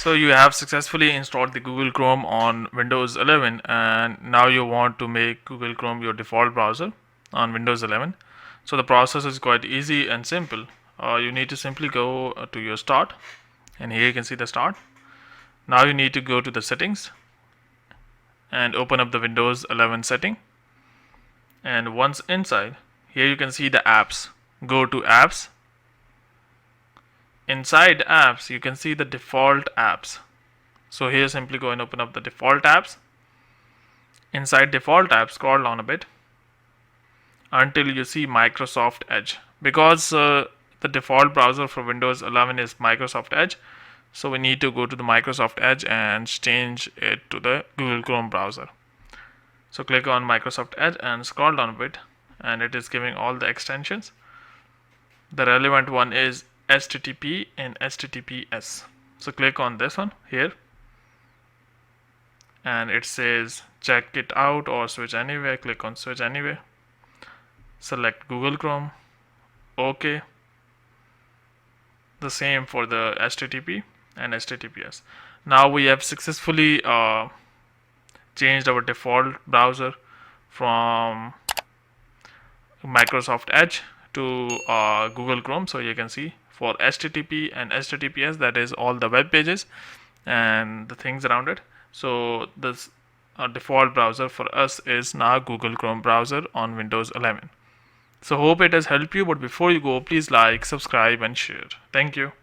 So you have successfully installed the Google Chrome on Windows 11, and now you want to make Google Chrome your default browser on Windows 11. So the process is quite easy and simple. You need to simply go to your start, and here you can see the start. Now you need to go to the settings and open up the Windows 11 setting. And once inside, here you can see the apps. Go to apps. Inside apps, you can see the default apps. So here simply go and open up the default apps. Inside default apps, scroll down a bit until you see Microsoft Edge. Because the default browser for Windows 11 is Microsoft Edge, so we need to go to the Microsoft Edge and change it to the Google Chrome browser. So click on Microsoft Edge and scroll down a bit, and it is giving all the extensions. The relevant one is HTTP and HTTPS. So click on this one here, and it says check it out or switch anywhere. Click on switch anywhere. Select Google Chrome. OK. The same for the HTTP and HTTPS. Now we have successfully changed our default browser from Microsoft Edge to Google Chrome. So you can see for HTTP and HTTPS, that is all the web pages and the things around it. So this default browser for us is now Google Chrome browser on Windows 11. So hope it has helped you, but before you go, please like, subscribe and share. Thank you.